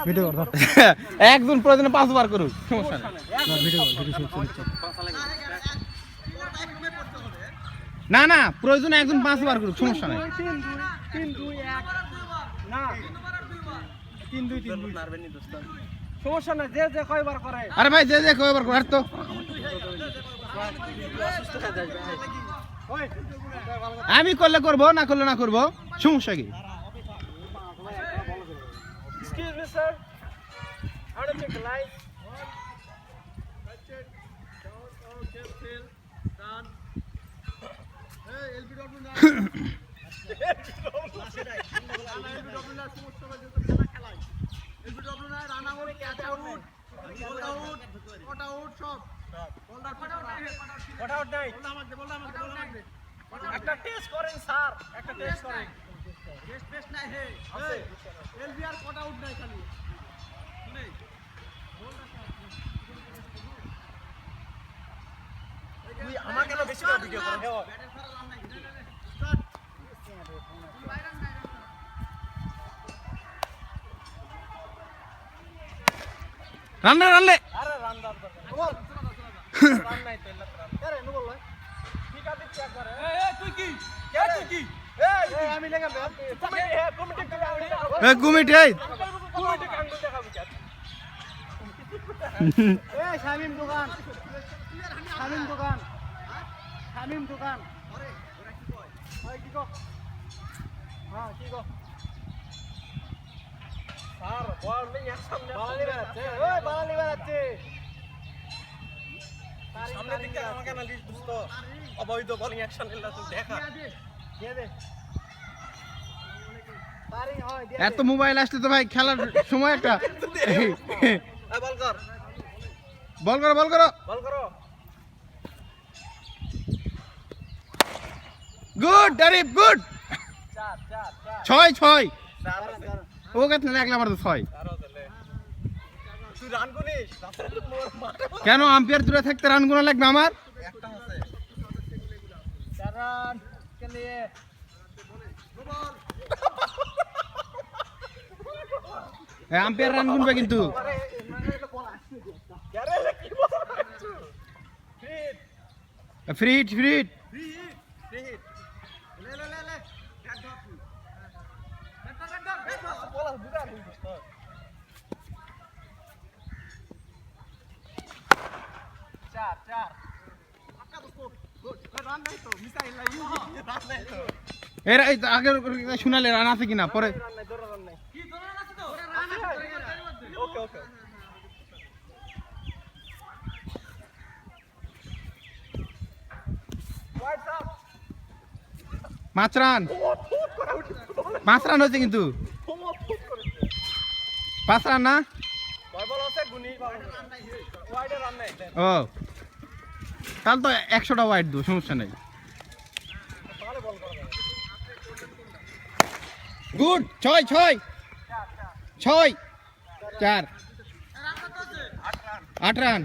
Video কর একজন প্রয়োজনে 5 বার করুক সমস্যা নেই ভিডিও চলছে না না প্রয়োজনে একজন 5 বার করুক সমস্যা নেই 3 2 1 না 3 2 3 2 মারবেন নি দোস্ত সমস্যা না যে যে কয়বার করে আরে ভাই যে কয়বার করে আর তো আমি করলে করব না করলে না করব সমস্যা কি Excuse me, sir. How to take a light? একটা টেস্ট করেন স্যার একটা টেস্ট করেন টেস্ট নাই হে এলবিআর কট আউট নাই খালি শুনে তুই আমাকে না বেশি করে ভিডিও করে দেও রান্না রান্নে আরে রান দাও বল রান নাই তো এলা রান আরে নো বল ঠিক আছে চেক করে এই তুই কি কে তুই কি এই আমি লাগাম কমিটি কমিটি এই কমিটি কাঙ্গ দেখাবি কি এই শামিম দোকান শামিম দোকান শামিম দোকান আরে ওরা কি কয় ওই কি কয় হ্যাঁ কি কয় স্যার বল নেই সামনে বাঙালি বেরাচ্ছে ওই বাঙালি বেরাচ্ছে সামনে দিকে আমাকে না লিস্ট দোস্ত অবৈধ বোলিং অ্যাকশন এলা তুই দেখা দিয়ে দে তারি হয় দিয়ে এত মোবাইল আসলে তো ভাই খেলার সময় একটা এই বল কর বল করো বল করো বল করো গুড আরিফ গুড 4 4 6 6 4 ও কত লাগলে আমার তো 6 তুই রান গুনিস কেন আম্পায়ার দূরে থাকতে রান গুনা লাগবে আমার একটা আছে 4 রান কে লিয়ে আম্পায়ার রান গুনবে কিন্তু ফ্রিট ফ্রিট এরা এই আগের শুনালে রান আছে কিনা পরে ওকে ওকে 5 রান 5 রান হয়েছে কিন্তু 5 রান না ও তাহলে তো 100টা ওয়াইড দো সমস্যা নেই গুড 6 6 6 4 8 রান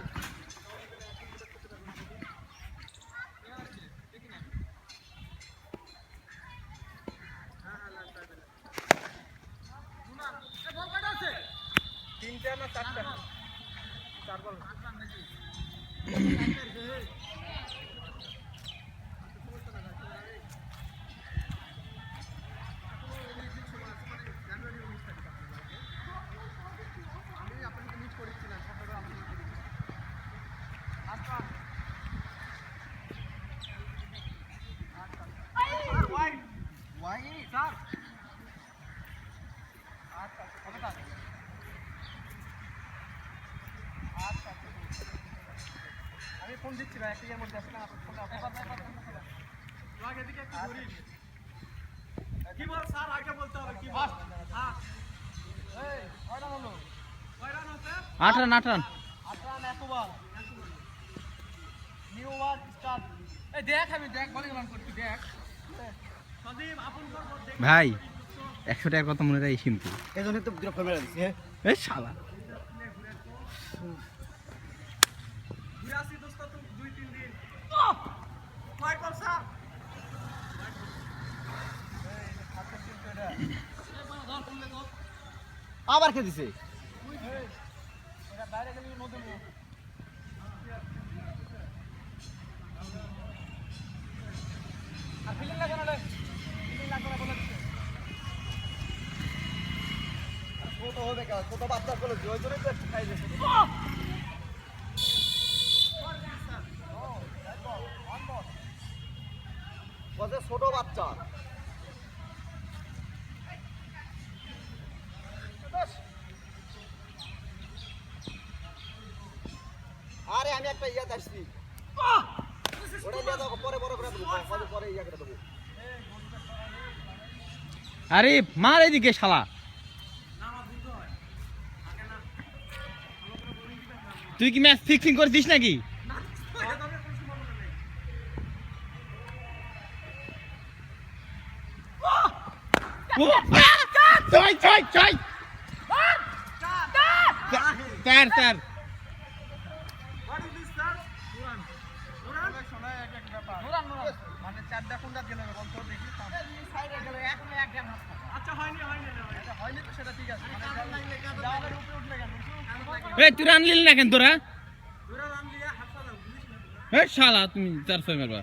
আমি ফোন দিচ্ছি না একটা মধ্যে আসলে কি বল স্যার আগে বলতে হবে কি বল হ্যাঁ এই কয়টা হলো কয়টা হচ্ছে 8 রান 8 রান 8 রান এত বল নিউ ওয়ার্ড স্টার্ট এই দেখ আমি দেখ বলিং রান করছি দেখ সন্দীপ আপন কর দেখ ভাই 100 টাকার কথা মনে রাখিস কিন্তু এজন্য তো দুটো ফেলে দিছি হ্যাঁ এই শালা 82 দোস্ত তো 2-3 দিন কয় কর স্যার আবার কে দিছে ছোট হবে কেন? ছোট বাচ্চার কোলে জয় করে তো একটু খাই দিয়েছে। বলছে ছোট বাচ্চা। আরে আমি একটা ইয়া আসছি। ওটা নিয়ে যাও, পরে বড় করে দেবো, পরে ইয়া করে দেবো। আরে মার এদিকে শালা। তুই কি ম্যাচ ফিক্সিং করছিস নাকি? ছয় ছয় ছয় চার চার। মানে চারটা কোনটা গেলে বলতো দেখি। আচ্ছা হয়নি তো সেটা ঠিক আছে। দেওয়ালের উপরে উঠলে কেন? এই তুই রান নিলি না কেন তোরা? দুরা রান দিয়ে হাতটা দাও, বুঝিস না? শালা তুমি 4 ছয় মারবা।